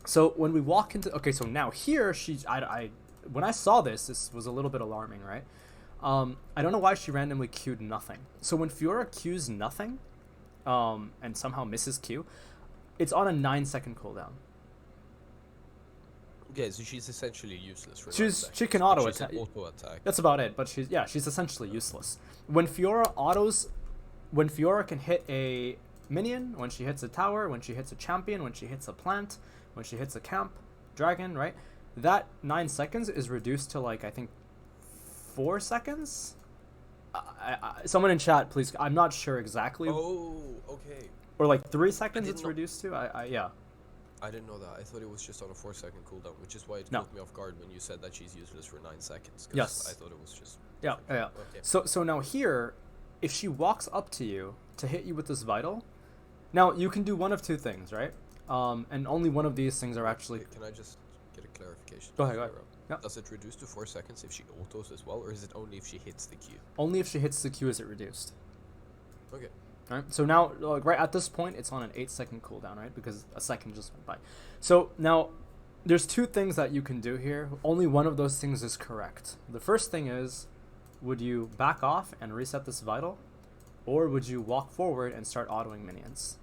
So when we walk into, okay, so now here I when I saw this was a little bit alarming, right? I don't know why she randomly queued nothing. So when Fiora queues nothing, and somehow misses Q, it's on a 9-second cooldown. Okay, so she's essentially useless for 9 seconds. She can but auto she's an attack. auto attack. That's about it. But she's essentially useless. When Fiora can hit a minion, when she hits a tower, when she hits a champion, when she hits a plant, when she hits a camp, dragon, right? That 9 seconds is reduced to like I think 4 seconds. Someone in chat, please. I'm not sure exactly. Oh, okay. Or like 3 seconds it's reduced to. Yeah. I didn't know that. I thought it was just on a 4-second cooldown, which is why it caught me off guard when you said that she's useless for 9 seconds. Yes. I thought it was just. Yeah. Okay. So now here, if she walks up to you to hit you with this vital, now you can do one of two things, right? And only one of these things are actually. Okay, can I just get a clarification? Go ahead. Yep. Does it reduce to 4 seconds if she autos as well, or is it only if she hits the Q? Only if she hits the Q is it reduced. Okay. Right. So now, like, right at this point, it's on an 8-second cooldown, right? Because a second just went by. So now, there's two things that you can do here. Only one of those things is correct. The first thing is, would you back off and reset this vital, or would you walk forward and start autoing minions?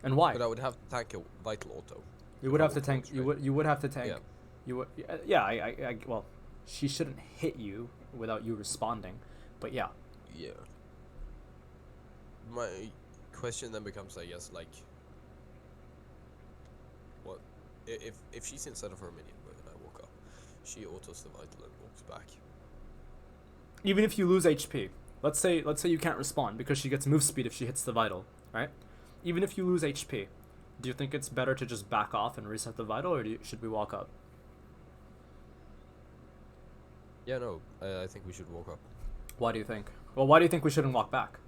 And why? But I would have to tank a vital auto. You would have to tank. Right? You would have to tank. Yeah. You would. Yeah. Well, she shouldn't hit you without you responding, but yeah. Yeah. My question then becomes, I guess, like, what if she's inside of her minion when I walk up, she autos the vital and walks back. Even if you lose HP, let's say you can't respond because she gets move speed if she hits the vital, right? Even if you lose HP, do you think it's better to just back off and reset the vital, or should we walk up? Yeah, no, I think we should walk up. Why do you think? Well, why do you think we shouldn't walk back?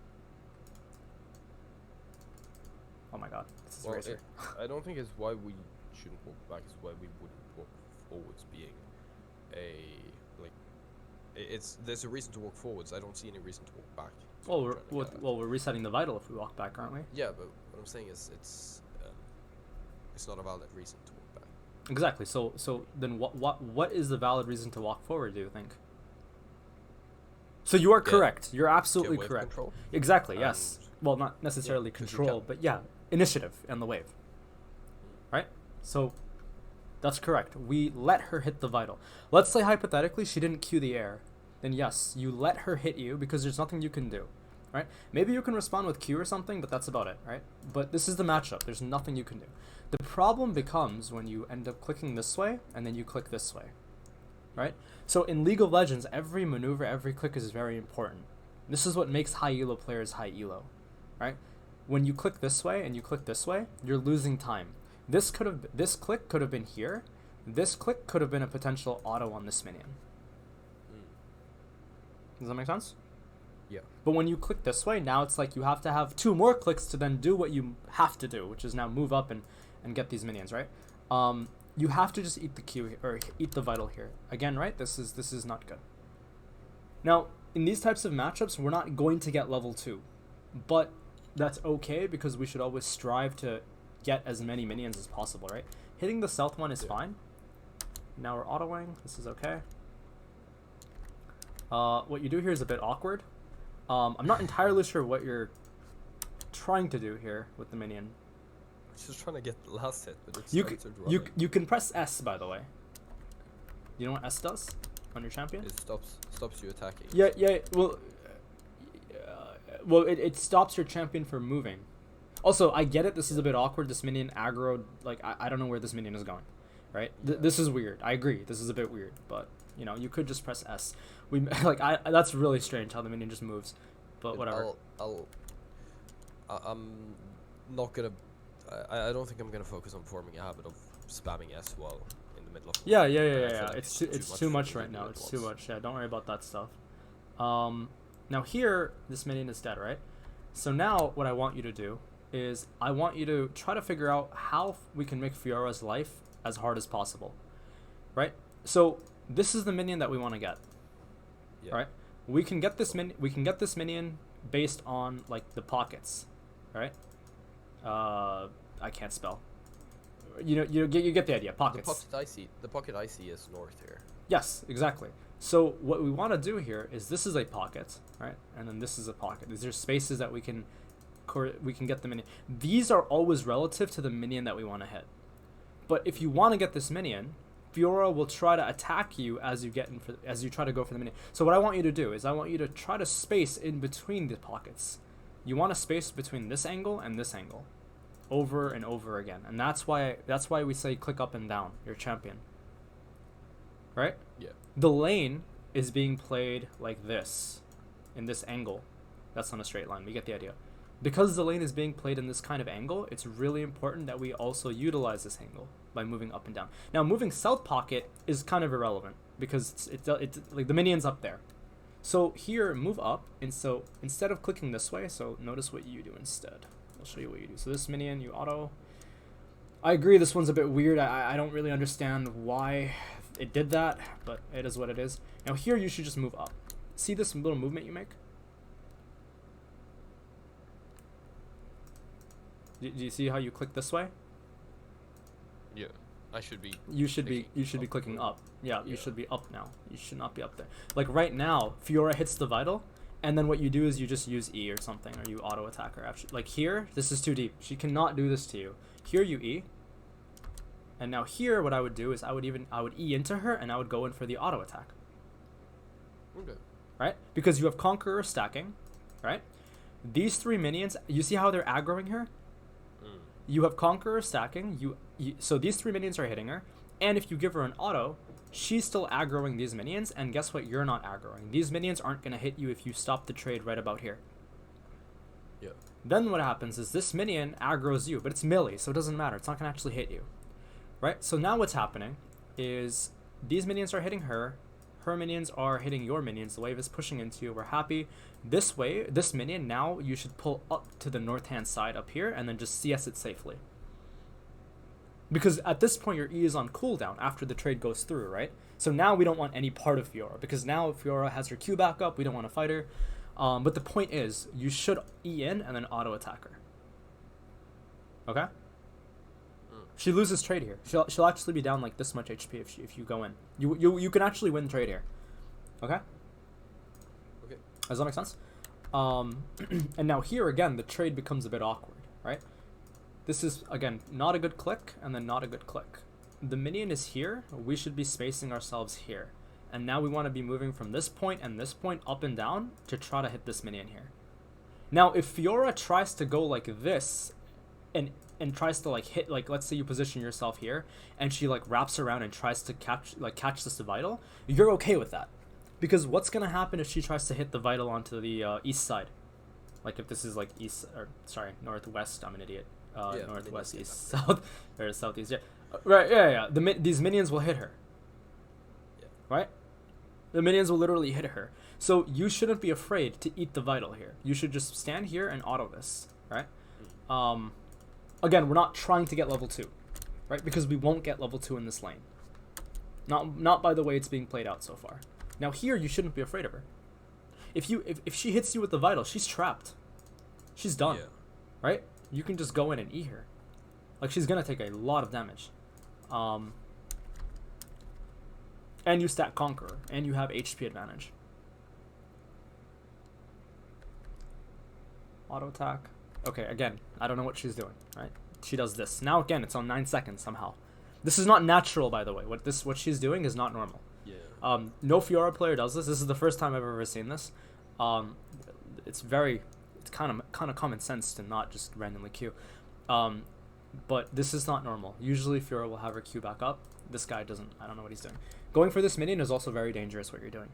Oh my god, this is Razor. I don't think it's why we shouldn't walk back, it's why we wouldn't walk forwards, being there's a reason to walk forwards. I don't see any reason to walk back. Well, we're resetting the vital if we walk back, aren't we? Yeah, but what I'm saying is it's not a valid reason to walk back. Exactly. So then what is the valid reason to walk forward, do you think? So you are correct. You're absolutely correct. Control. Exactly, yes. Well, not necessarily control, but yeah, initiative and the wave. Right? So that's correct. We let her hit the vital. Let's say hypothetically she didn't cue the air. Then yes, you let her hit you because there's nothing you can do. Right? Maybe you can respond with Q or something, but that's about it, right? But this is the matchup. There's nothing you can do. The problem becomes when you end up clicking this way and then you click this way. Right? So in League of Legends, every maneuver, every click is very important. This is what makes high elo players high elo. Right? When you click this way and you click this way, you're losing time. This click could have been here. This click could have been a potential auto on this minion. Does that make sense? Yeah. But when you click this way, now it's like you have to have 2 more clicks to then do what you have to do, which is now move up and get these minions, right? You have to just eat the Q or eat the vital here. Again, right? This is not good. Now, in these types of matchups, we're not going to get level 2. But that's okay because we should always strive to get as many minions as possible, right? Hitting the stealth one is fine. Now we're autoing. This is okay. What you do here is a bit awkward. I'm not entirely sure what you're trying to do here with the minion. Just trying to get the last hit, but it's you can press S, by the way. You know what S does on your champion? It stops you attacking. Yeah. Well, it stops your champion from moving. Also, I get it. This is a bit awkward. This minion aggroed. Like I don't know where this minion is going. Right? This is weird. I agree. This is a bit weird, but you know, you could just press S. That's really strange how the minion just moves, but whatever. I'm not gonna. I don't think I'm gonna focus on forming a habit of spamming S while in the middle of. Yeah. It's too much right now. It's too much. Yeah, don't worry about that stuff. Now here, this minion is dead, right? So now what I want you to do is I want you to try to figure out how we can make Fiora's life as hard as possible, right? So this is the minion that we want to get. Yeah. Right? We can get this minion based on like the pockets, right? I can't spell. You get the idea. Pockets. The pocket I see is north here. Yes, exactly. So what we want to do here is this is a pocket, right? And then this is a pocket. These are spaces that we can get the minion. These are always relative to the minion that we want to hit. But if you want to get this minion, Fiora will try to attack you as you try to go for the minion. So what I want you to do is I want you to try to space in between the pockets. You want to space between this angle and this angle, over and over again. And that's why we say click up and down your champion. Right? Yeah. The lane is being played like this, in this angle. That's not a straight line. We get the idea. Because the lane is being played in this kind of angle, it's really important that we also utilize this angle by moving up and down. Now, moving south pocket is kind of irrelevant because it's like the minion's up there. So here, move up, and so instead of clicking this way, so notice what you do instead. I'll show you what you do. So this minion, you auto. I agree, this one's a bit weird. I don't really understand why it did that, but it is what it is. Now here, you should just move up. See this little movement you make? Do you see how you click this way? Yeah, I should be. You should be clicking up. Yeah, you should be up now. You should not be up there. Like right now, Fiora hits the vital, and then what you do is you just use E or something, or you auto attack her. Like here, this is too deep. She cannot do this to you. Here you E, and now here, what I would do is I would E into her, and I would go in for the auto attack. Okay. Right? Because you have Conqueror stacking, right? These three minions, you see how they're aggroing her? You have Conqueror stacking, so these three minions are hitting her, and if you give her an auto, she's still aggroing these minions, and guess what? You're not aggroing. These minions aren't going to hit you if you stop the trade right about here. Yeah. Then what happens is this minion aggroes you, but it's melee, so it doesn't matter. It's not going to actually hit you. Right? So now what's happening is these minions are hitting her, her minions are hitting your minions, the wave is pushing into you, we're happy. This way, this minion, now you should pull up to the north-hand side up here, and then just CS it safely. Because at this point, your E is on cooldown after the trade goes through, right? So now we don't want any part of Fiora, because now Fiora has her Q back up, we don't want to fight her. But the point is, you should E in and then auto-attack her. Okay? She loses trade here. She'll actually be down like this much HP if you go in. You can actually win trade here. Okay? Okay. Does that make sense? And now here again, the trade becomes a bit awkward, right? This is again not a good click, and then not a good click. The minion is here. We should be spacing ourselves here, and now we want to be moving from this point and this point up and down to try to hit this minion here. Now, if Fiora tries to go like this, and tries to like hit, like let's say you position yourself here, and she like wraps around and tries to catch this vital, you're okay with that. Because what's going to happen if she tries to hit the vital onto the east side? Like if this is like northwest, I'm an idiot. Northwest, east, south, or southeast, yeah. Right, yeah. These minions will hit her. Yeah. Right? The minions will literally hit her. So you shouldn't be afraid to eat the vital here. You should just stand here and auto this, right? Again, we're not trying to get level 2, right? Because we won't get level 2 in this lane. Not by the way it's being played out so far. Now here, you shouldn't be afraid of her. If she hits you with the vital, she's trapped. She's done, right? You can just go in and eat her. Like, she's gonna take a lot of damage. And you stack Conqueror, and you have HP advantage. Auto attack. Okay, again, I don't know what she's doing, right? She does this. Now again, it's on 9 seconds somehow. This is not natural, by the way. What she's doing is not normal. Yeah. No Fiora player does this. This is the first time I've ever seen this. It's kind of common sense to not just randomly Q. But this is not normal. Usually Fiora will have her Q back up. This guy doesn't. I don't know what he's doing. Going for this minion is also very dangerous, what you're doing.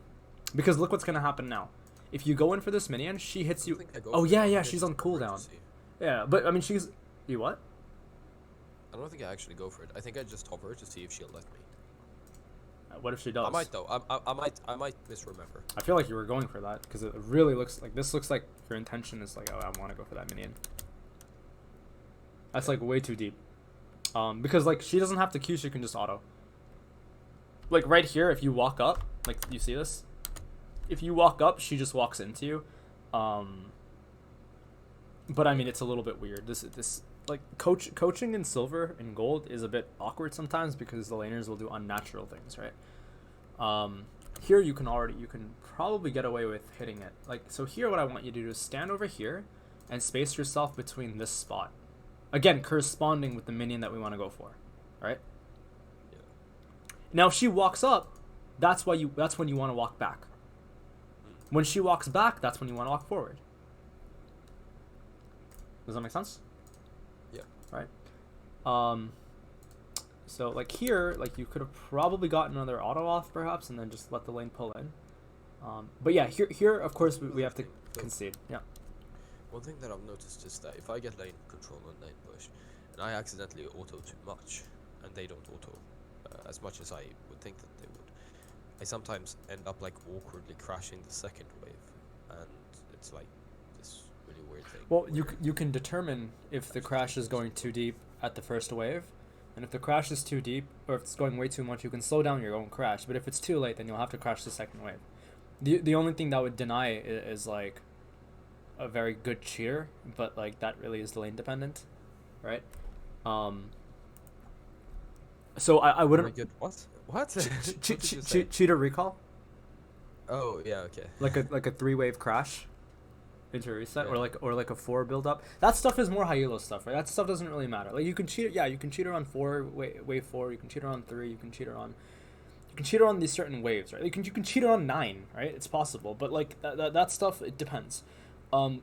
Because look what's going to happen now. If you go in for this minion, she hits you. Oh, yeah, she's on cooldown. Yeah, but I mean, she's. You what? I don't think I actually go for it. I think I just hover to see if she'll let me. What if she does? I might though. I might misremember. I feel like you were going for that because it really looks like this. Looks like your intention is like, oh, I want to go for that minion. That's like way too deep. Because like she doesn't have to Q, she can just auto. Like right here, if you walk up, like you see this. If you walk up, she just walks into you. But I mean, it's a little bit weird. like coaching in silver and gold is a bit awkward sometimes because the laners will do unnatural things, right? Here you can probably get away with hitting it. Like, so here what I want you to do is stand over here and space yourself between this spot. Again, corresponding with the minion that we want to go for, right? Yeah. Now if she walks up, that's when you want to walk back. When she walks back, that's when you want to walk forward. Does that make sense? Yeah. Right. So like here, like you could have probably gotten another auto off perhaps, and then just let the lane pull in. But yeah, here of course we have to concede. Yeah. One thing that I've noticed is that if I get lane control on lane push, and I accidentally auto too much, and they don't auto as much as I would think that they would, I sometimes end up like awkwardly crashing the second wave, and it's like this really weird thing. Well, you can determine if the crash is going too deep at the first wave, and if the crash is too deep or if it's going way too much, you can slow down your own crash. But if it's too late, then you'll have to crash the second wave. The only thing that would deny is like a very good cheater, but like that really is lane dependent, right? So I wouldn't. Very good. What? Cheater recall, Oh yeah, okay. like a 3-wave crash into a reset, Yeah. or like a 4 build up. That stuff is more high elo stuff, right? That stuff doesn't really matter. Like you can cheat, yeah, you can cheat her on 4 wave 4. You can cheat her on 3. You can cheat her on these certain waves, right? You can cheat her on 9, right? It's possible, but like that stuff, it depends.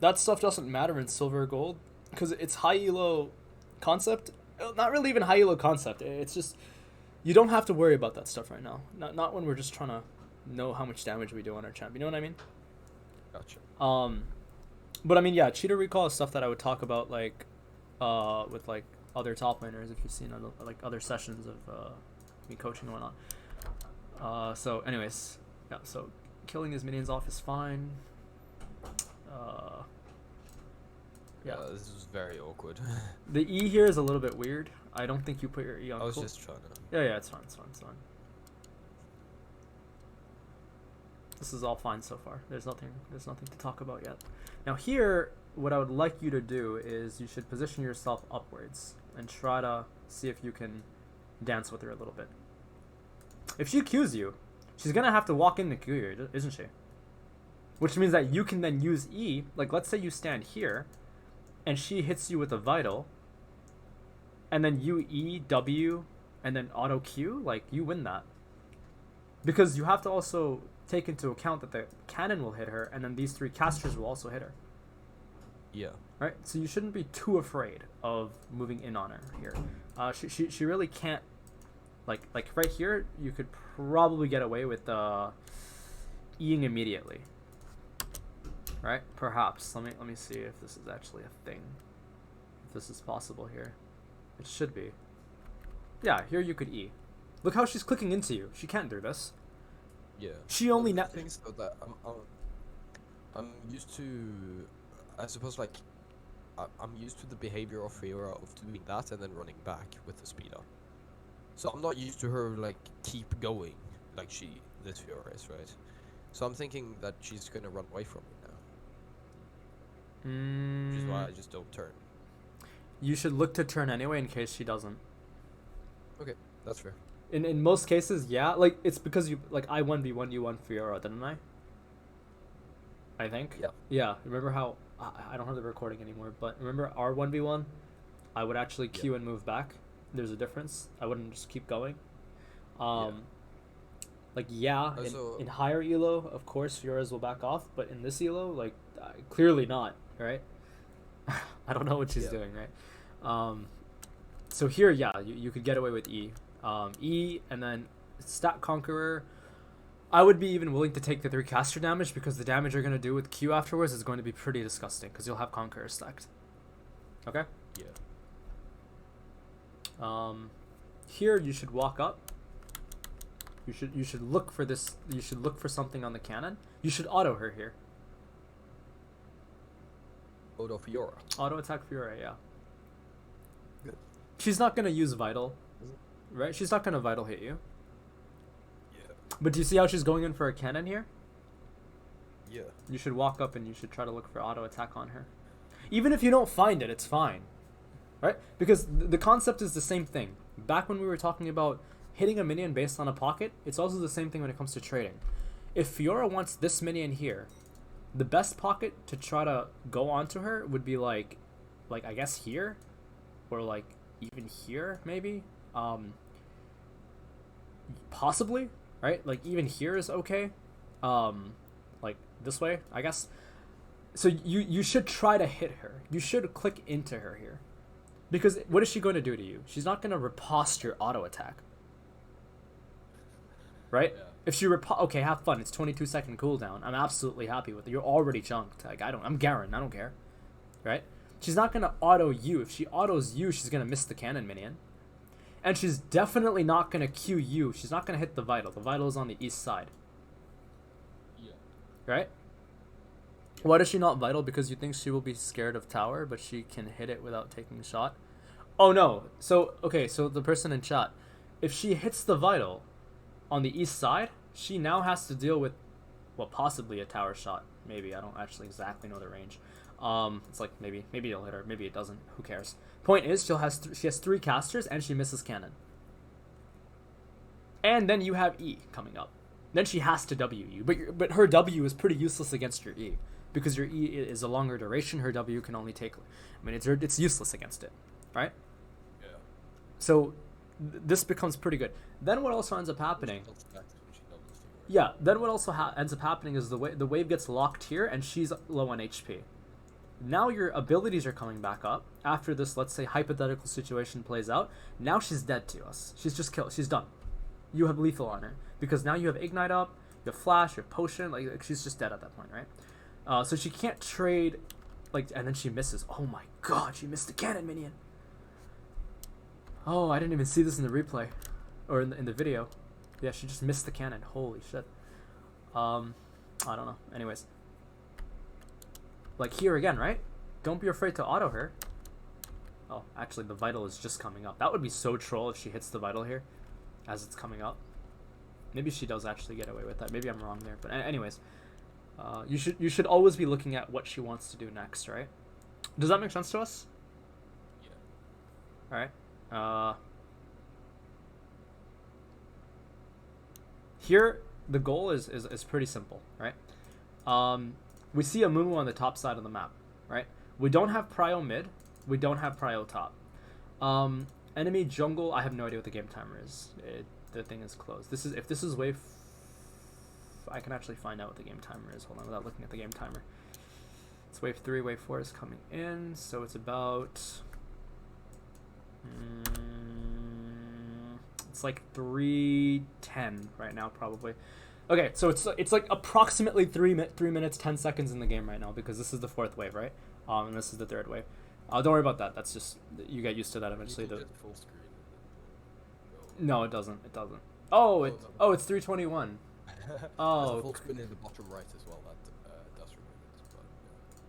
That stuff doesn't matter in silver or gold because it's high elo concept. Not really even high elo concept. It's just you don't have to worry about that stuff right now. Not when we're just trying to know how much damage we do on our champ. You know what I mean? Gotcha. But I mean, yeah, cheater recall is stuff that I would talk about like, with like other top laners if you've seen like other sessions of me coaching and whatnot. So anyways, yeah. So killing his minions off is fine. Yeah. This is very awkward. The E here is a little bit weird. I don't think you put your E on. I was cool. just trying to. Yeah, it's fine. This is all fine so far. There's nothing to talk about yet. Now here, what I would like you to do is you should position yourself upwards and try to see if you can dance with her a little bit. If she Qs you, she's gonna have to walk in to Q you, isn't she? Which means that you can then use E, like let's say you stand here, and she hits you with a vital, and then you E, W, and then auto Q, like you win that. Because you have to also take into account that the cannon will hit her, and then these 3 casters will also hit her. Yeah. Right? So you shouldn't be too afraid of moving in on her here. She really can't, like right here, you could probably get away with E-ing immediately. Right? Perhaps. Let me see if this is actually a thing. If this is possible here. It should be. Yeah, here you could E. Look how she's clicking into you. She can't do this. Yeah. She only the things though that I'm used to. I suppose like I'm used to the behavior of Fiora of doing that and then running back with the speed up. So I'm not used to her like keep going like this Fiora is, right? So I'm thinking that she's gonna run away from me now. Which is why I just don't turn. You should look to turn anyway in case she doesn't. Okay, that's fair. In most cases, yeah. Like, it's because I 1v1 you won Fiora, didn't I? I think. Yeah. Yeah. Remember how I don't have the recording anymore, but remember our 1v1? I would actually Q and move back. There's a difference. I wouldn't just keep going. Like, yeah, in higher elo, of course, Fioras will back off, but in this elo, like, clearly not, right? I don't know what she's doing, right? So here, yeah, you could get away with E. E, and then Stat Conqueror. I would be even willing to take the 3 caster damage because the damage you're going to do with Q afterwards is going to be pretty disgusting because you'll have Conqueror stacked. Okay? Yeah. Here you should walk up. You should look for this. You should look for something on the cannon. You should auto her here. Auto Fiora. Auto attack Fiora, yeah. Good. She's not gonna use Vital, right? She's not gonna Vital hit you. Yeah. But do you see how she's going in for a cannon here? Yeah. You should walk up and you should try to look for auto attack on her. Even if you don't find it, it's fine. right? Because the concept is the same thing. Back when we were talking about hitting a minion based on a pocket, it's also the same thing when it comes to trading. If Fiora wants this minion here, the best pocket to try to go onto her would be like I guess here, or like even here maybe, possibly, right? Like even here is okay, like this way, I guess. So you should try to hit her. You should click into her here, because what is she going to do to you? She's not going to riposte your auto attack, right? Yeah. If she okay, have fun. It's 22-second cooldown. I'm absolutely happy with it. You're already chunked. Like I'm Garen. I don't care, right? She's not gonna auto you. If she autos you, she's gonna miss the cannon minion, and she's definitely not gonna Q you. She's not gonna hit the vital. The vital is on the east side, Yeah. right? Why does she not vital? Because you think she will be scared of tower, but she can hit it without taking a shot. Oh no. So okay. So the person in chat, if she hits the vital on the east side, she now has to deal with, well, possibly a tower shot. Maybe, I don't actually exactly know the range. It's like maybe it'll hit her, maybe it doesn't. Who cares? Point is, she has 3 casters and she misses cannon. And then you have E coming up. Then she has to W you, but her W is pretty useless against your E, because your E is a longer duration. Her W can only take, I mean, it's useless against it, right? Yeah. So this becomes pretty good. Then what also ends up happening? Yeah. Then what also ends up happening is the wave gets locked here, and she's low on HP. Now your abilities are coming back up after this. Let's say hypothetical situation plays out. Now she's dead to us. She's just killed. She's done. You have lethal on her because now you have ignite up, you have flash, you have potion. Like she's just dead at that point, right? So she can't trade. And then she misses. Oh my god, she missed the cannon minion. Oh, I didn't even see this in the replay, or in the video. Yeah, she just missed the cannon. Holy shit. I don't know. Anyways. Like here again, right? Don't be afraid to auto her. Oh, actually the vital is just coming up. That would be so troll if she hits the vital here as it's coming up. Maybe she does actually get away with that. Maybe I'm wrong there. But anyways, you should always be looking at what she wants to do next, right? Does that make sense to us? Yeah. Alright. Here the goal is pretty simple, right? We see a Mumu on the top side of the map, right? We don't have prio mid, we don't have prio top. Enemy jungle, I have no idea what the game timer is. The thing is closed. If this is wave, I can actually find out what the game timer is. Hold on, without looking at the game timer. It's wave 3, wave 4 is coming in, so it's about. It's like 3:10 right now, probably. Okay, so it's like approximately 3 minutes 10 seconds in the game right now, because this is the 4th wave, right? And this is the 3rd wave. Don't worry about that. That's just, you get used to that eventually. Full screen. No, it doesn't. It doesn't. Oh, it's 3:21. Oh. Full screen in the bottom right as well. That does remove it. But,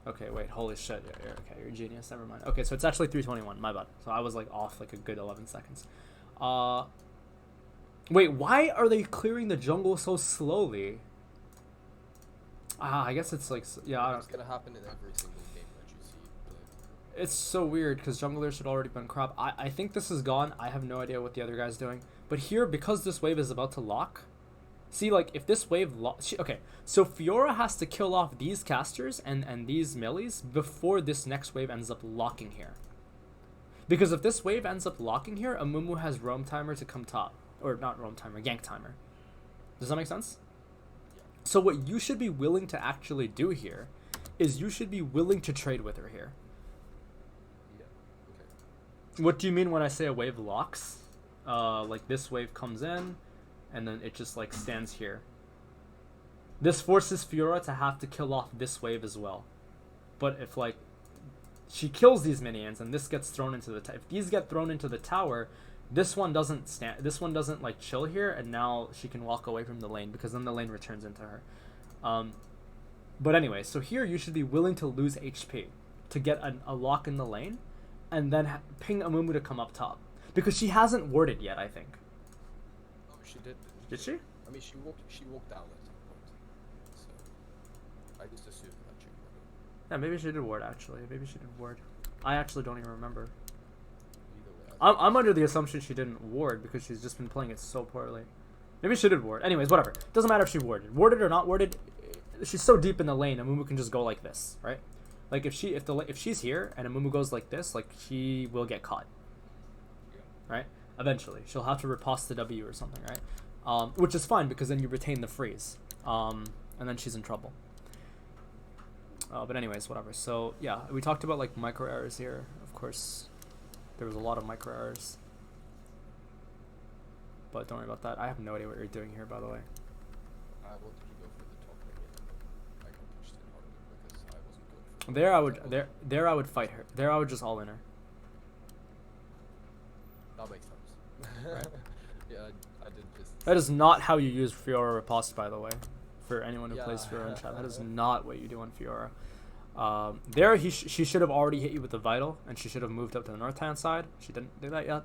yeah. Okay, wait. Holy shit. Okay, you're a genius. Never mind. Okay, so it's actually 3:21. My bad. So I was like off like a good 11 seconds. Wait, why are they clearing the jungle so slowly? I guess it's like, yeah. It's gonna happen in every single game that you see played. It's so weird because junglers should already been crap. I think this is gone. I have no idea what the other guy's doing. But here, because this wave is about to lock, see, like, if this wave okay, so Fiora has to kill off these casters and these melees before this next wave ends up locking here. Because if this wave ends up locking here, Amumu has roam timer to come top. Or not roam timer, gank timer. Does that make sense? Yeah. So what you should be willing to actually do here is you should be willing to trade with her here. Yeah. Okay. What do you mean when I say a wave locks? Like this wave comes in, and then it just like stands here. This forces Fiora to have to kill off this wave as well. But if like she kills these minions and this gets thrown into the if these get thrown into the tower, this one doesn't stand. This one doesn't like chill here, and now she can walk away from the lane because then the lane returns into her. But anyway, so here you should be willing to lose HP to get a lock in the lane, and then ping Amumu to come up top because she hasn't warded yet. I think. Oh, she did. Did she? I mean, she walked down at some point. So I just assumed that she would. Yeah, maybe she did ward actually. Maybe she did ward. I actually don't even remember. I'm under the assumption she didn't ward because she's just been playing it so poorly. Maybe she did ward. Anyways, whatever. Doesn't matter if she warded. Warded or not warded, she's so deep in the lane, Amumu can just go like this, right? Like if she's here and Amumu goes like this, like she will get caught. Right? Eventually. She'll have to riposte the W or something, right? Which is fine because then you retain the freeze. And then she's in trouble. But anyways, whatever. So yeah, we talked about like micro errors here. Of course, there was a lot of micro errors. But don't worry about that. I have no idea what you're doing here, by the way. I wanted to go for the top lane. I got pushed in harder because I wasn't good for There I would fight her. There I would just all in her. That makes sense. Right. Yeah, I did just... That is not how you use Fiora riposte, by the way. For anyone who plays Fiora in chat, that is not what you do on Fiora. There, she should have already hit you with the Vital, and she should have moved up to the north-hand side. She didn't do that yet.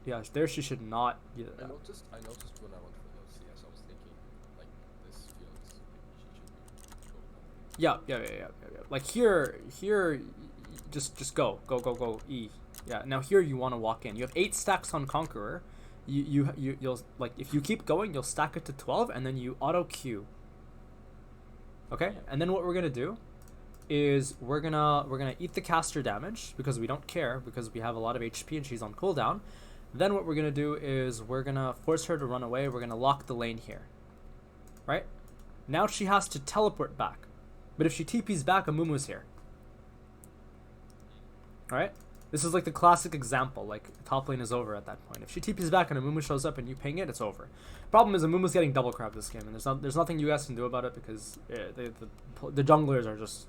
Yeah, there she should not. Yeah. I noticed when I went for those CS, I was thinking, like, this feels like she should be. Yeah. Like here, just go, E. Yeah. Now here you want to walk in. You have 8 stacks on Conqueror. You'll like if you keep going, you'll stack it to 12, and then you auto Q. Okay, and then what we're gonna do is we're gonna eat the caster damage because we don't care because we have a lot of HP and she's on cooldown. Then what we're gonna do is we're gonna force her to run away. We're gonna lock the lane here. Right? Now she has to teleport back. But if she TP's back, Amumu's here. Alright? This is like the classic example, like top lane is over at that point. If she TP's back and Amumu shows up and you ping it, it's over. Problem is Amumu's getting double crap this game, and there's nothing you guys can do about it because the junglers are just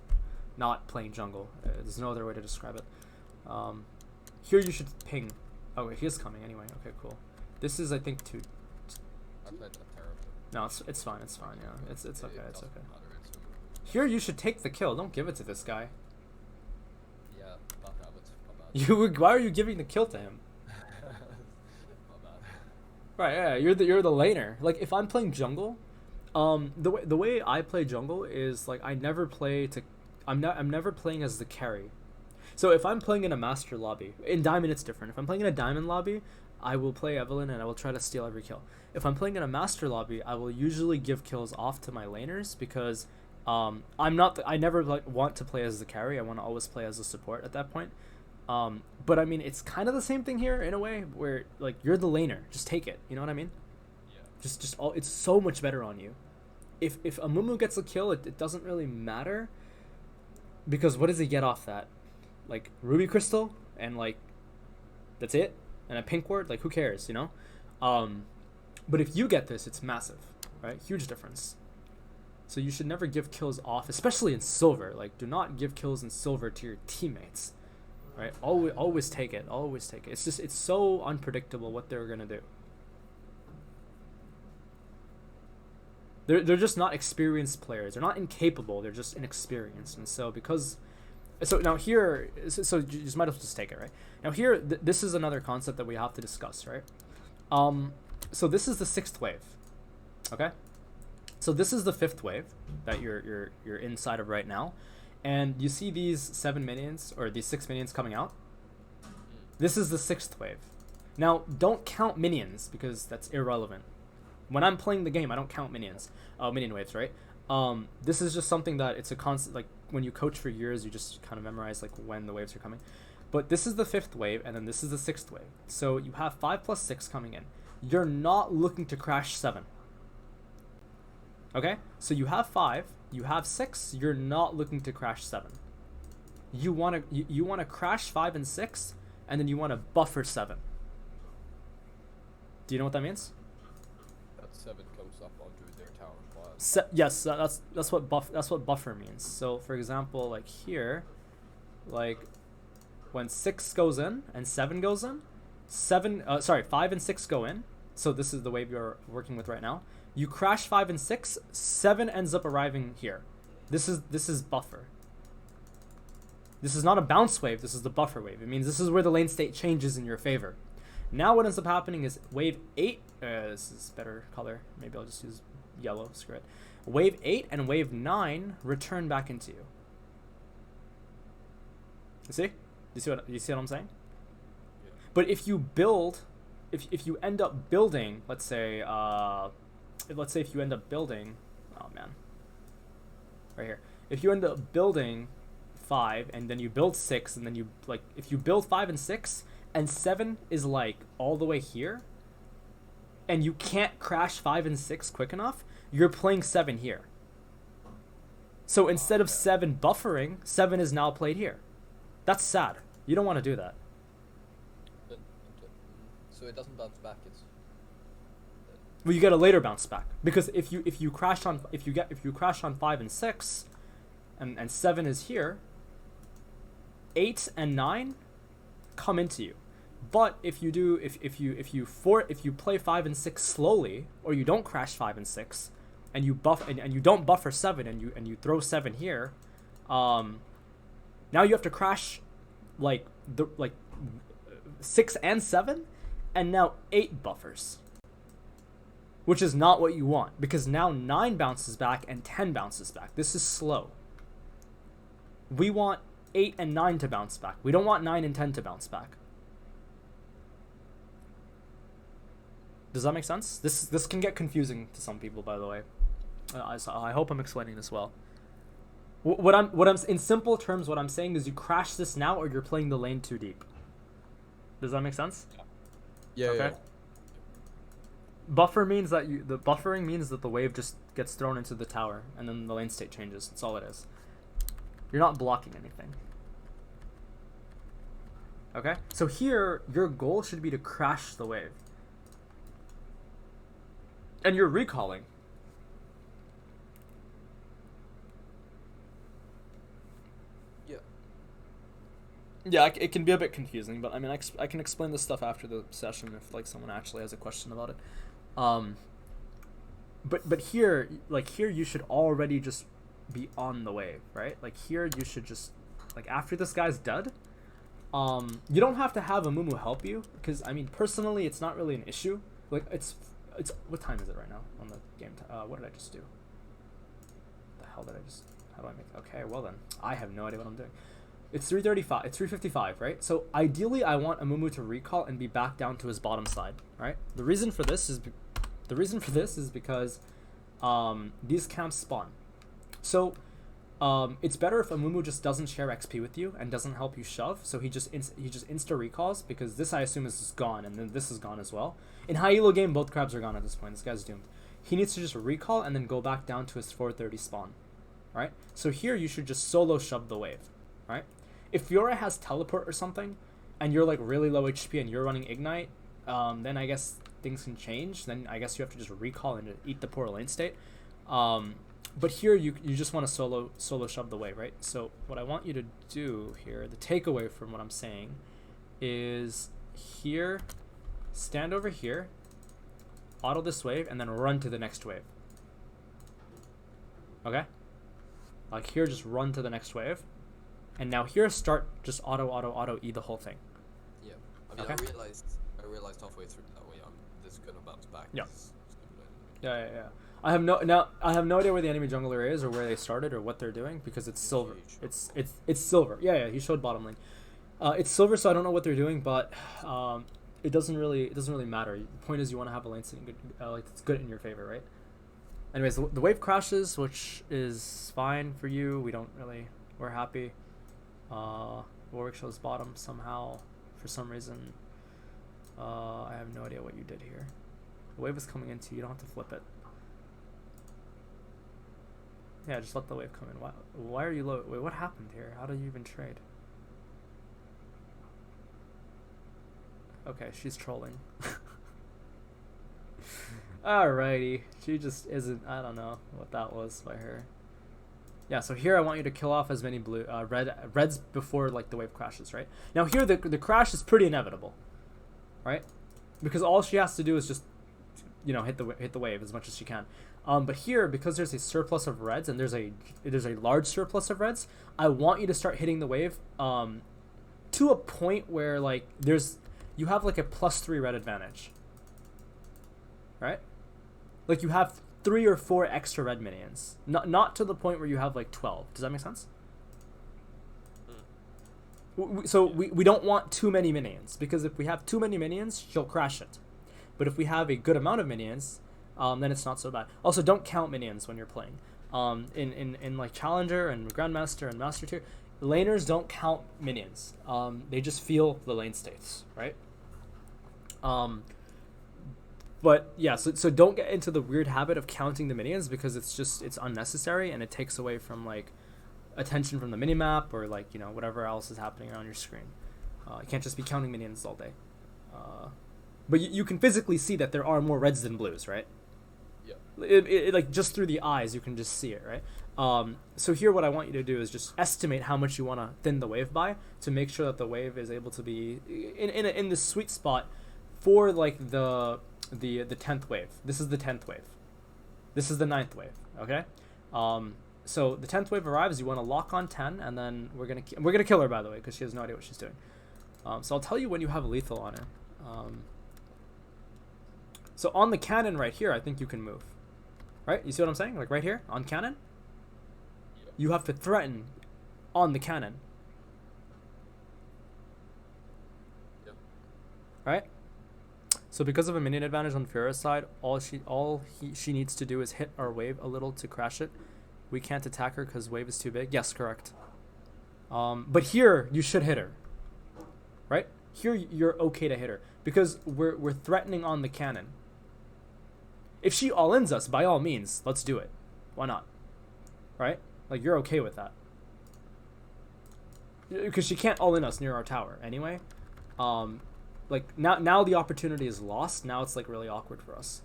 not playing jungle. There's no other way to describe it. Here you should ping. Oh, he is coming anyway. Okay, cool. This is, I think, I played that terribly. No, it's fine. It's fine. Yeah, it's okay. It's okay. Matter, it's Here you should take the kill. Don't give it to this guy. yeah, that habit's my bad. Why are you giving the kill to him? My bad. Right. Yeah. You're the laner. Like if I'm playing jungle, the way I play jungle is like I never play to. I'm never playing as the carry. So if I'm playing in a master lobby, in diamond it's different. If I'm playing in a diamond lobby, I will play Evelynn and I will try to steal every kill. If I'm playing in a master lobby, I will usually give kills off to my laners because I never want to play as the carry. I want to always play as a support at that point. But I mean, it's kind of the same thing here in a way where like you're the laner, just take it. You know what I mean? Yeah. It's so much better on you. If Amumu gets a kill, it doesn't really matter because what does he get off that? Like ruby crystal and like that's it, and a pink ward, like who cares, you know? But if you get this, it's massive, right? Huge difference. So you should never give kills off, especially in silver. Like do not give kills in silver to your teammates, right? Always take it. Always take it. It's so unpredictable what they're gonna do. They're just not experienced players. They're not incapable. They're just inexperienced, and so because. So now here, so you just might as well just take it, right? Now here, this is another concept that we have to discuss, right? So this is the 6th wave, okay? So this is the 5th wave that you're inside of right now, and you see these 7 minions or these 6 minions coming out. This is the 6th wave. Now don't count minions because that's irrelevant. When I'm playing the game, I don't count minions, minion waves, right? This is just something that it's a constant, like when you coach for years, you just kind of memorize like when the waves are coming. But this is the 5th wave, and then this is the 6th wave. So you have 5 plus 6 coming in. You're not looking to crash 7. Okay? So you have 5, you have 6, you're not looking to crash 7. You wanna crash 5 and 6, and then you wanna buffer 7. Do you know what that means? That 7 comes up onto their tower. Yes, that's what buffer means. So for example, like here, like when 6 goes in and 7 goes in, 5 and 6 go in. So this is the wave you're working with right now. You crash 5 and 6, 7 ends up arriving here. This is buffer. This is not a bounce wave, this is the buffer wave. It means this is where the lane state changes in your favor. Now what ends up happening is wave 8, this is better color, maybe I'll just use yellow, screw it. Wave 8 and wave 9 return back into you. You see? You see what I'm saying? Yeah. But if you build, if you end up building, let's say if you end up building, oh man, right here. If you end up building 5 and then you build 6 and then you like if you build 5 and 6 and 7 is like all the way here and you can't crash 5 and 6 quick enough, you're playing 7 here. So instead of 7 buffering, 7 is now played here. That's sad. You don't want to do that. But, so it doesn't bounce back. It's Well, you get a later bounce back because if you crash on 5 and 6 and 7 is here, 8 and 9 come into you. But if you play 5 and 6 slowly, or you don't crash 5 and 6, and you don't buffer 7 and you throw 7 here, now you have to crash like 6 and 7, and now 8 buffers, which is not what you want because now 9 bounces back and 10 bounces back. This is slow. We want 8 and 9 to bounce back. We don't want 9 and 10 to bounce back. Does that make sense? This can get confusing to some people, by the way. I hope I'm explaining this well. What I'm in simple terms, what I'm saying is you crash this now, or you're playing the lane too deep. Does that make sense? yeah. Okay. Buffering means that the wave just gets thrown into the tower, and then the lane state changes. That's all it is. You're not blocking anything. Okay? So here, your goal should be to crash the wave. And you're recalling. Yeah. Yeah, it can be a bit confusing, but I mean, I can explain this stuff after the session if like someone actually has a question about it. But here you should already just be on the wave, right? Like here you should just like after this guy's dead, you don't have to have a Mumu help you because I mean personally it's not really an issue. Like it's what time is it right now on the game? What did I just do? The hell did I just? How do I make? Okay, well then I have no idea what I'm doing. It's 3:35. It's 3:55, right? So ideally, I want Amumu to recall and be back down to his bottom side, right? The reason for this is because these camps spawn. So it's better if Amumu just doesn't share XP with you and doesn't help you shove. So he just insta recalls because this I assume is gone and then this is gone as well. In high elo game, both crabs are gone at this point. This guy's doomed. He needs to just recall and then go back down to his 430 spawn, right? So here you should just solo shove the wave, right? If Fiora has teleport or something, and you're like really low HP and you're running ignite, then I guess things can change. Then I guess you have to just recall and eat the poor lane state. But here you just want to solo shove the wave, right? So what I want you to do here, the takeaway from what I'm saying, is here, stand over here, auto this wave, and then run to the next wave. Okay? Like here, just run to the next wave. And now here, start just auto E the whole thing. Yeah. I mean, Okay. I realized halfway through that way this is gonna bounce back. Yeah. It's Yeah. I have no idea where the enemy jungler is or where they started or what they're doing because it's silver. It's silver. Yeah. He showed bottom lane. It's silver, so I don't know what they're doing, but it doesn't really matter. The point is you want to have a lane sitting good, like it's good in your favor, right? Anyways, the wave crashes, which is fine for you. We're happy. Warwick shows bottom somehow for some reason. I have no idea what you did here. The wave is coming into you. You don't have to flip it. Yeah, just let the wave come in. Why are you low? Wait, what happened here? How did you even trade? Okay, she's trolling. Alrighty. She just isn't... I don't know what that was by her. Yeah, so here I want you to kill off as many reds before like the wave crashes, right? Now here the crash is pretty inevitable, right? Because all she has to do is just, hit the wave as much as she can. But here, because there's a surplus of reds and there's a large surplus of reds, I want you to start hitting the wave to a point where like you have like a +3 red advantage, right? Like you have 3 or 4 extra red minions, not to the point where you have like 12. Does that make sense? we don't want too many minions, because if we have too many minions, she'll crash it. But if we have a good amount of minions, then it's not so bad. Also, don't count minions when you're playing. In like Challenger and Grandmaster and Master Tier, laners don't count minions. They just feel the lane states, right? But yeah, so don't get into the weird habit of counting the minions, because it's unnecessary, and it takes away from like attention from the minimap, or like, you know, whatever else is happening on your screen. You can't just be counting minions all day. But you can physically see that there are more reds than blues, right? Yeah. Like just through the eyes, you can just see it, right? So here, what I want you to do is just estimate how much you want to thin the wave by, to make sure that the wave is able to be in the sweet spot for like the 10th wave. This is the 10th wave. This is the 9th wave. Okay. So the 10th wave arrives. You want to lock on 10, and then we're gonna kill her, by the way, because she has no idea what she's doing. So I'll tell you when you have lethal on her. So on the cannon right here, I think you can move. Right? You see what I'm saying? Like right here on cannon, you have to threaten on the cannon. Yep. Right? So because of a minion advantage on Fira's side, she needs to do is hit our wave a little to crash it. We can't attack her because wave is too big. Yes, correct. But here you should hit her. Right? Here you're okay to hit her, because we're threatening on the cannon. If she all-ins us, by all means, let's do it. Why not? Right? Like, you're okay with that. Because she can't all-in us near our tower anyway. Like, now the opportunity is lost. Now it's, like, really awkward for us.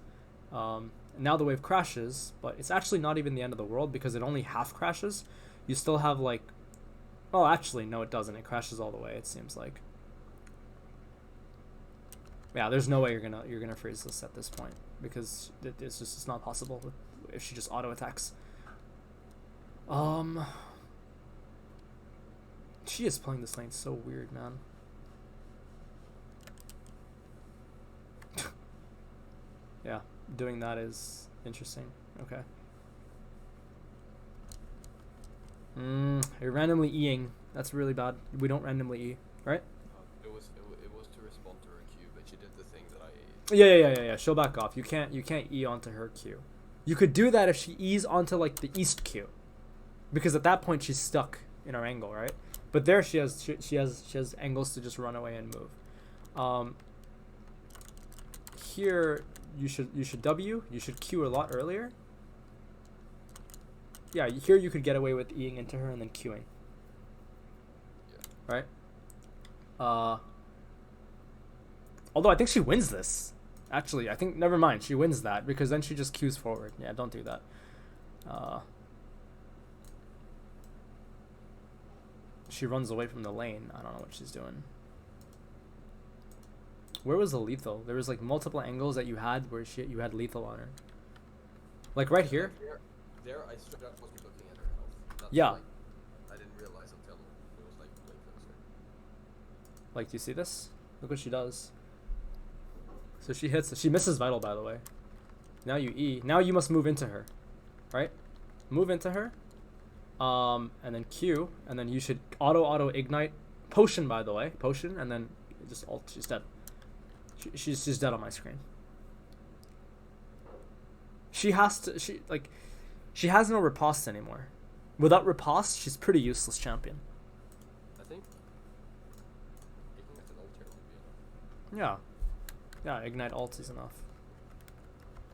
Now the wave crashes, but it's actually not even the end of the world, because it only half crashes. You still have, like... Oh, actually, no, it doesn't. It crashes all the way, it seems like. Yeah, there's no way you're gonna freeze this at this point, because it's not possible if she just auto attacks. She is playing this lane so weird, man. Yeah, doing that is interesting. Okay. You're randomly E-ing. That's really bad. We don't randomly E, right? It was to respond to her Q, but she did the thing that I... Yeah. She'll back off. You can't E onto her Q. You could do that if she E's onto like the east Q, because at that point she's stuck in our angle, right? But there she has angles to just run away and move. Here you should W. You should Q a lot earlier. Yeah, here you could get away with Eing into her and then Qing. Yeah. Right? Although I think she wins this. Actually, I think, never mind, she wins that, because then she just Qs forward. Yeah, don't do that. She runs away from the lane. I don't know what she's doing. Where was the lethal? There was like multiple angles that you had where you had lethal on her. Like right here. There, I straight up wasn't looking at her health. That's Yeah. Like, I didn't realize until it was like way closer. Like, do you see this? Look what she does. So she hits. She misses vital, by the way. Now you E. Now you must move into her, right? Move into her. And then Q, and then you should auto ignite potion, by the way, potion, and then just ult. She's dead. She's just dead on my screen. She has to. She has no riposte anymore. Without riposte, she's pretty useless champion. I think ignite an ult here would be enough. Yeah, ignite ult is enough.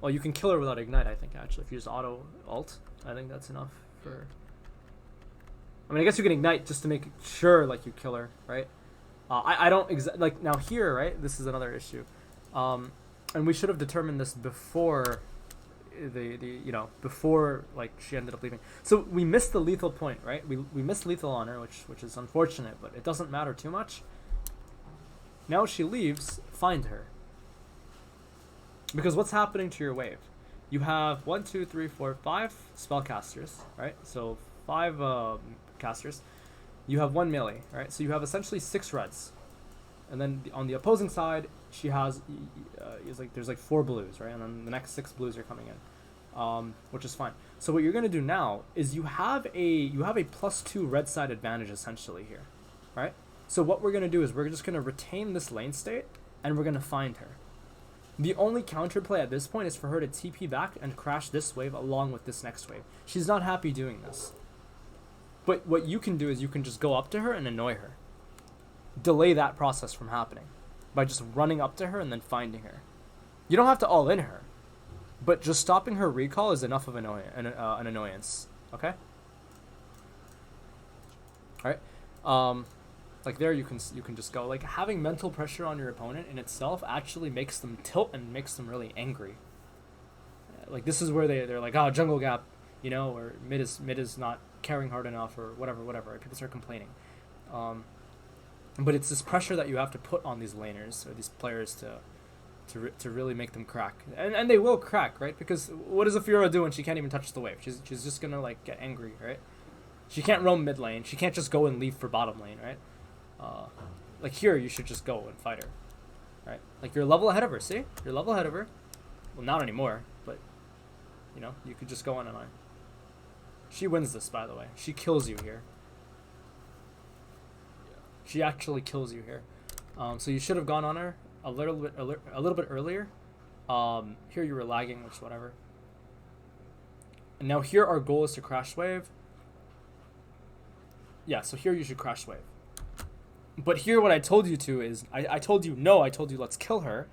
Well, you can kill her without ignite, I think, actually. If you just auto ult, I think that's enough for... I mean, I guess you can ignite just to make sure, like, you kill her, right? I don't like, now here, right? This is another issue. And we should have determined this before before, like, she ended up leaving. So we missed the lethal point, right? We missed lethal on her, which is unfortunate, but it doesn't matter too much. Now she leaves, find her. Because what's happening to your wave? You have 1, 2, 3, 4, 5 spellcasters, right? So 5 casters. You have 1 melee, right? So you have essentially 6 reds. And then on the opposing side, she has there's like 4 blues, right? And then the next 6 blues are coming in, which is fine. So what you're gonna do now is you have a +2 red side advantage essentially here, right? So what we're gonna do is we're just gonna retain this lane state, and we're gonna find her. The only counterplay at this point is for her to TP back and crash this wave along with this next wave. She's not happy doing this. But what you can do is you can just go up to her and annoy her. Delay that process from happening by just running up to her and then finding her. You don't have to all in her, but just stopping her recall is enough of an annoyance. Okay? Alright? Like there you can just go. Like having mental pressure on your opponent in itself actually makes them tilt and makes them really angry. Like this is where they're like, oh, jungle gap, you know, or mid is not carrying hard enough or whatever. Right? People start complaining. But it's this pressure that you have to put on these laners or these players to really make them crack, and they will crack, right? Because what does a Fiora do when she can't even touch the wave? She's just gonna like get angry, right? She can't roam mid lane. She can't just go and leave for bottom lane, right? Like here, you should just go and fight her, right? Like you're a level ahead of her. See, you're a level ahead of her. Well, not anymore, but you know you could just go on and on. She wins this, by the way. She kills you here. She actually kills you here. So you should have gone on her a little bit earlier. Here you were lagging, which whatever. And now here our goal is to crash wave. Yeah, so here you should crash wave. But here what I told you to is I told you no, I told you let's kill her.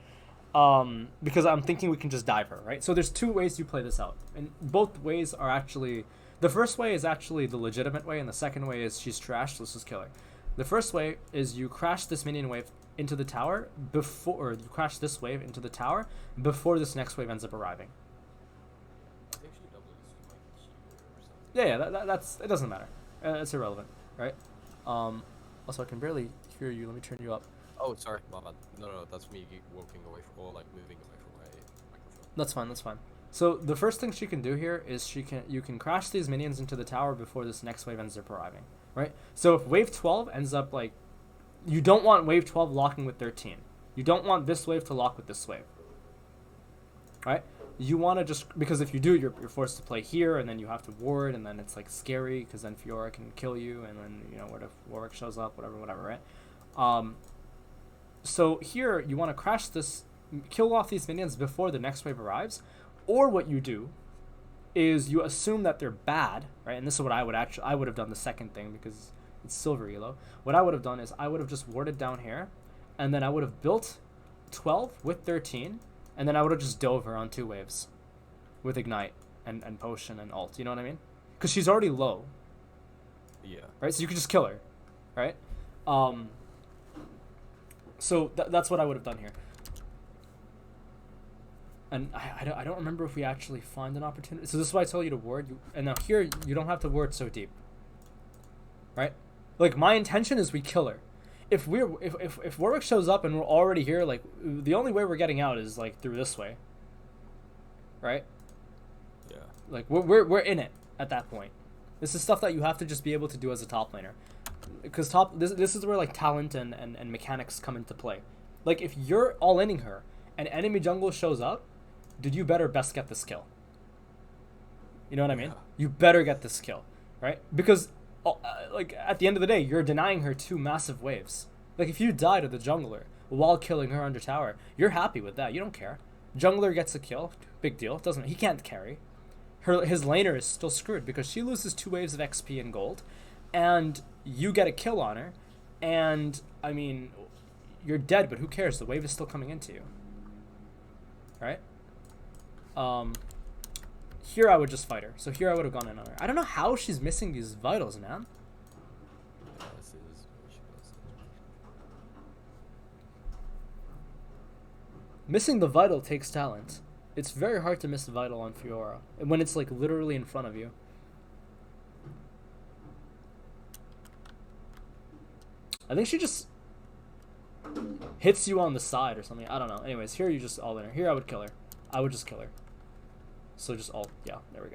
Because I'm thinking we can just dive her, right? So there's two ways you play this out. And both ways are actually, the first way is actually the legitimate way, and the second way is she's trashed, let's just kill her. The first way is you crash this minion wave into the tower before, or you crash this wave into the tower before this next wave ends up arriving. I think she doubles like Q or something. Yeah, that's it doesn't matter. It's irrelevant, right? Also, I can barely hear you. Let me turn you up. Oh, sorry, my bad. No, that's me walking away from, or like moving away from my microphone. That's fine. So the first thing she can do here is you can crash these minions into the tower before this next wave ends up arriving, right? So if wave 12 ends up like, you don't want wave 12 locking with 13. You don't want this wave to lock with this wave, right? You want to just, because if you do, you're forced to play here, and then you have to ward, and then it's like scary because then Fiora can kill you, and then you know what if Warwick shows up, whatever, right? So here you want to crash this, kill off these minions before the next wave arrives, or what you do is you assume that they're bad, right? And this is what I would have done the second thing because it's silver elo. What I would have done is I would have just warded down here, and then I would have built 12 with 13. And then I would have just dove her on 2 waves with Ignite and Potion and Ult. You know what I mean? Because she's already low. Yeah. Right? So you could just kill her. Right? So that's what I would have done here. And I don't remember if we actually find an opportunity. So this is why I told you to ward. And now here, you don't have to ward so deep. Right? Like, my intention is we kill her. If Warwick shows up and we're already here, like the only way we're getting out is like through this way, right? Yeah. Like we're in it at that point. This is stuff that you have to just be able to do as a top laner, because this is where like talent and mechanics come into play. Like if you're all inning her and enemy jungle shows up, dude, you better best get this kill. You know what I mean? Yeah. You better get this kill, right? Because like at the end of the day, you're denying her 2 massive waves. Like if you die to the jungler while killing her under tower, you're happy with that. You don't care. Jungler gets a kill, big deal. He can't carry. His laner is still screwed because she loses 2 waves of XP and gold, and you get a kill on her, and I mean, you're dead. But who cares? The wave is still coming into you. Right? Here I would just fight her. So here I would have gone in on her. I don't know how she's missing these vitals, man. Yeah, this is what she does. Missing the vital takes talent. It's very hard to miss the vital on Fiora when it's like literally in front of you. I think she just hits you on the side or something. I don't know. Anyways, here you just all in her. Here I would kill her. I would just kill her. So just all, yeah, there we go.